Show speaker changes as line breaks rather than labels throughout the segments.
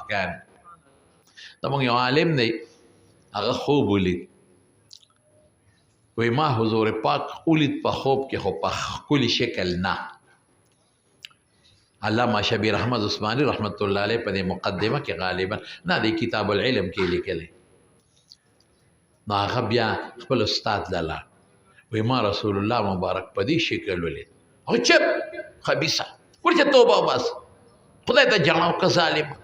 ښکاري. زموږ یو عالم دی هغه خوب ولید وایي ما حضور پاک ولید په خوب کې خو په ښکلي شکل نه. علامه شبیر احمد عثماني رحمت الله علیه په دې مقدمه کې غالبا نه دی کتاب العلم کې لیکلی نو هغه بیا خپل استاد له لاړ وایي ما رسول الله مبارک په دې شکل ولید. هغه چپ خبیثه ورته توبه وباسه خدای ته جړه وکړه ظالمه.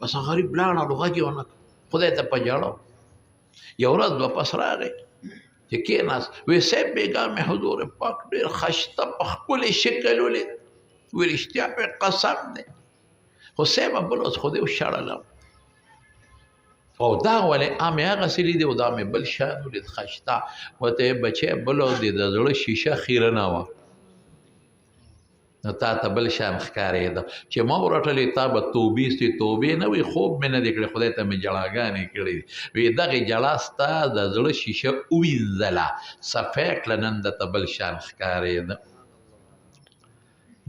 بس غریب لاړ او غږ یې ونه کړ خدای ته په ژړه. یو ورځ واپس راغی چې کېناست وایي صاحب بېګا مې حضور پاک ډېر ښایسته په ښکلی شکل ولید. وی رښتیا پې قسم دی خو صاحبه بل اوس خو دې وشړلم او دا ولې مې هغسې لیدې او دا مې بل شان ولید ښایسته. ورته یې بچی بل او دې د زړه شیشه خیره نه وه نو تا ته بل شان ښکارېده چې ما ورټلې تا به توبې ستې توبې نه وي خوب مې نه دی کړی خدای ته مې جړاګانې کړي وي دغې جړا ستا د زړه شیشه ووینځله صفی کړه نن درته بل شان ښکارېده.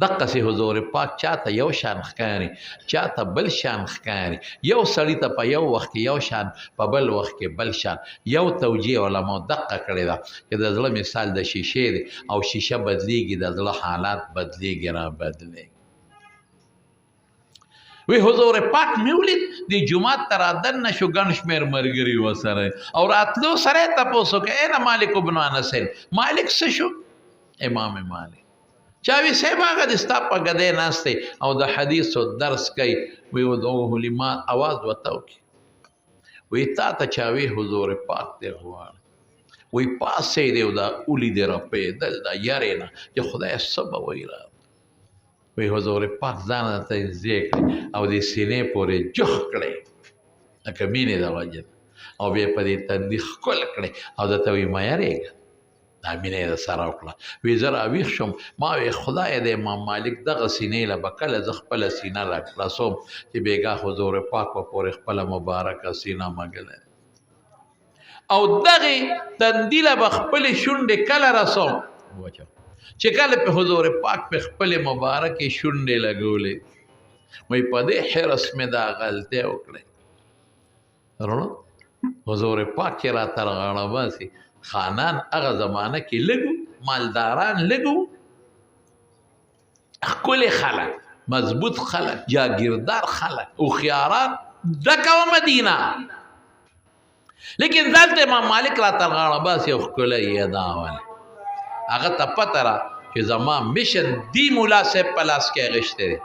دقسې حضور پاک چاته یو شان ښکاري چاته بل شان ښکاري. یو سړي ته په یو وخت کې یو شان په بل وخت کې بل شان. یو توجیه علماء دقه کړې ده چې د زړه مثال د شیشې دی او شیشه بدلیږي د زړه حالات بدلیږي را بدلیږي. وی حضور پاک مې ولید د جومات ته رادننه شو ګڼ شمېر ملګري ورسره او راتلو سره یې تپوس وکړه ای نه مالک ابن انس مالک څه شو؟ امام مالک چا وی صاحب هغه د ستا په ګدۍ ناست دی او د حدیثو درس کوي وی ودعوه لما اواز ورته وکړي وی تا ته چا وی حضور پاک دی غواړي وی پاسې دی او دا ولیدې رپېدل د یارې نه چې خدای څه به وایي را وی حضور پاک ځان ته نږدې کړي او د سینې پورې جوخ کړی لکه مینې د وجه او بیا په دې تندي ښکل کړی او درته وی مه یارېږه دا مینه یې سره وکړه. وی زه راویښ شوم ما وی خدای د امام مالک دغه سینې له به کله زه خپله سینه راخلاصوم چې بېګا حضور پاک به پورې خپله مبارکه سینه مږلی او دغې تندي له به خپلې شونډې کله رسوم چې کله په حضور پاک په خپلې مبارکې شونډې لګولې وی په دې حرص مې دا غلطۍ وکړې وروڼه حضور پاک چې راته رغاړه باسي خانان هغه زمانه کې لږو مالداران لږو ښکلي خلک مضبوط خلک جاگیردار خلک هوښیاران ډکه وه مدینه لیکن ځان ته امام مالک راته غاړه باسي او ښکلی یې دا ولې هغه ته پته را چې زما مشن دی ملا صاحب په لاس کې اخیستی دی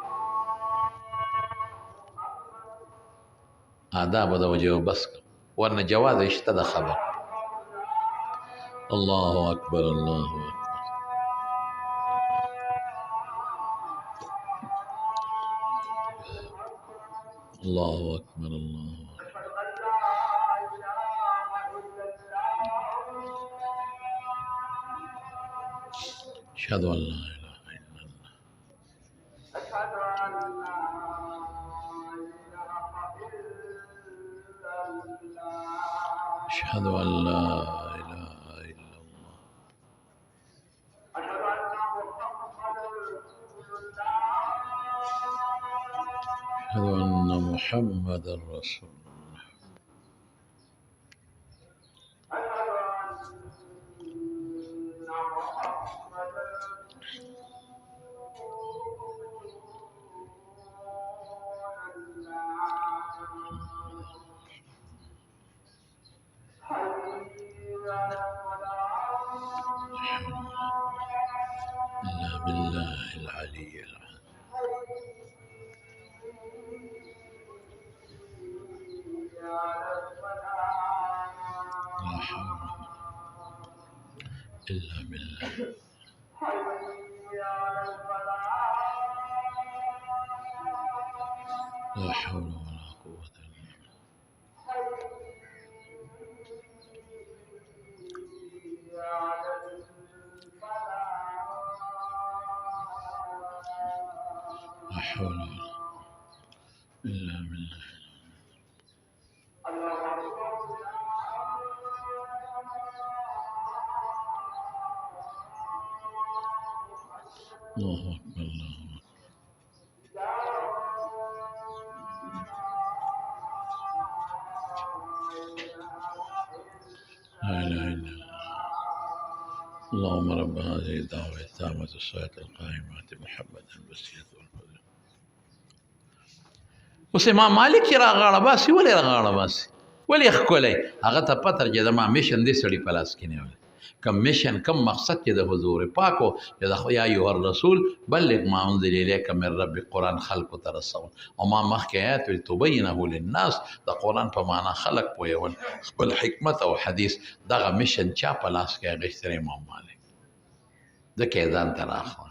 دا به د وجه بس کړم ورنه جواز شته د خبر. الله اکبر الله اکبر الله اکبر الله اشهد ان لا اله الا الله اشهد ان لا أشهد أن محمد رسول الله إلا بالله العلي العظيم لا حول إلا بالله لا حول ولا قوة إلا بالله لا حول ولا قوة إلا بالله الله أكبر الله أكبر لا اله الا الله اللهم رب هذه الدعوه التامه الصلاه القائمه محمد الوسيله والفضل. اوس امام مالک راغاړه باسي ولې راغاړه باسي ولې ښکلی هغه ته پته چې زما میشن دې سړي په لاس کې نیولی کم میشن کم مقصد چې د حضور پاکو چې د یا ایها الرسول بلغ ما انزل الیک من رب قرآن خلقو ته رسول او ما مخکې آیات ویل تبینه للناس د قرآن په معنا خلق پوهول خپل حکمت او حدیث دغه میشن چا په لاس کې اخیستی امام مالک ځکه یې ځان ته راغله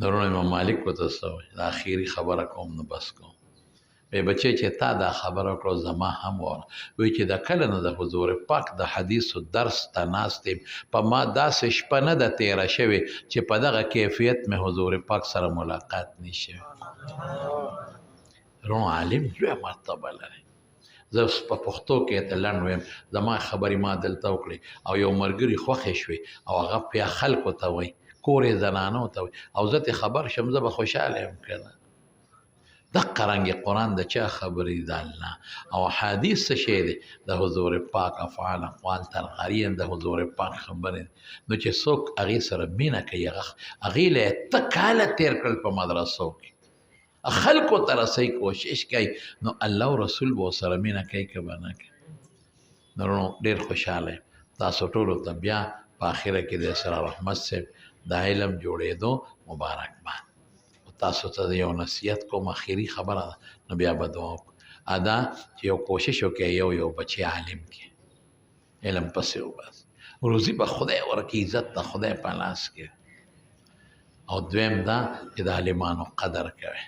درونه امام مالک ورته څه وایي د اخري خبره کوم نو بس کوم وی بچی چې تا دا خبره کړو زما هم وره وی چې د کله نه د حضور پاک د حدیثو درس ته ناست یم په ما داسې شپه نه ده تېره شوې چې په دغه کیفیت مې حضور پاک سره ملاقات نه شوی رونو عالم لویه مرتبه لري زه په پښتو کې ته لنډ ویم زما خبرې ما دلته وکړې او یو ملګري خوښې شوې او هغه بیا خلکو ته وایي کور یې زنانو ته وایي او زه ترې خبر شم زه به خوشحاله یم که نه دقه رنګ قرآن د چا خبرې د الله او حدیث څه شی دی د حضور پاک افعال اقوال ترغاري د حضور پاک خبرې نو چې څوک هغې سره مینه کوي هغې له یې ته کاله تېر کړل په مدرسو کې خلکو ته رسوي کوشش کوي نو الله او رسول به ورسره مینه کوي که به نه کوي نو ډېر خوشحاله یم تاسو ټولو ته بیا په آخره کې د اسرار احمد صاحب د علم جوړېدو مبارکباد تاسو ته یو نصیحت کوم اخري خبره ده نو بیا به دعا وکړو ادا چې یو کوشش وکړئ یو بچی عالم کې علم پسې وباسي روزي به خدای ورکړي عزت د خدای په لاس کې او دویم دا چې د عالمانو قدر کوئ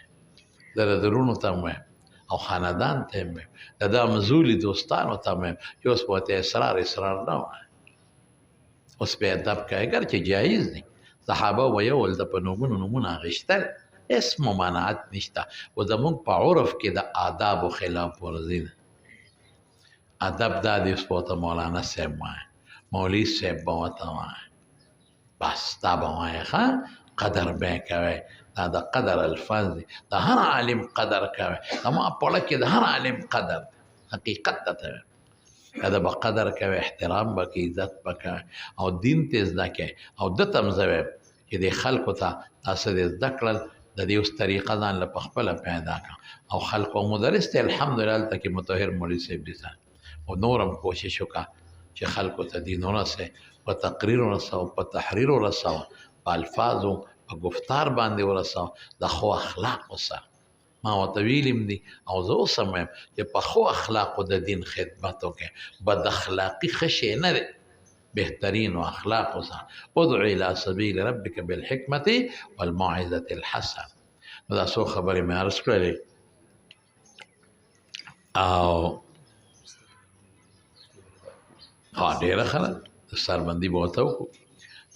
زه د درونو ته هم وایم او خاندان ته هم وایم د دا مزولي دوستانو ته هم وایم چې اوس به ورته اصرار نه وایم اوس به ادب کوئ اګر چې جایز دی صحابه ویول د په نومونه اخیستل هیڅ ممانعت نشته و زمونږ په عرف کې د آدابو خلاف ورزي ده ادب دا دی اوس به ورته مولانا صاحب وایي مولوي صاحب به ورته وایي بس دا به وایي ښه قدر به یې کوئ دا د قدر الفاظ دي د هر عالم قدر کوئ زما پړه کې د هر عالم قدر حقیقت ته دا به قدر کوئ احترام به کوئ عزت به کوئ او دین ته زده کوئ او ده ته هم زه وایم چې د خلکو ته تاسو دې زده کړل د دې اوس طریقه ځان له پخپله پیدا کړه او خلکو مدرس ته الحمدلله هلته کې مطهر مولوي صاحب دي او نور هم کوشش وکړه چې خلکو ته دین ورسوي په تقریر ورسوه په تحریر ورسوه په الفاظو په گفتار باندې ورسوه د ښو اخلاقو سره ما ورته ویلي دي او زه اوس هم وایم چې په ښو اخلاقو د دین خدمت وکړئ بد اخلاقي ښه شی نه دی بهترین و اخلاق سره ادعو الى سبیل ربک بالحکمت والموعظة الحسنه نو دا څو خبرې مې عرض کړلې او ډېره ښه ده د سربندي به ورته وکړو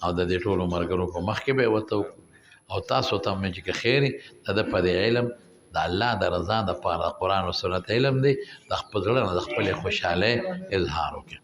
او د دې ټولو ملګرو په مخ کې به یې ورته وکړو او تاسو ته مې چې که خیر وي د ده په دې علم د الله د رضا دپاره قرآن و سنت علم دی د خپل زړه نه د خپلې خوشحالۍ اظهار وکړي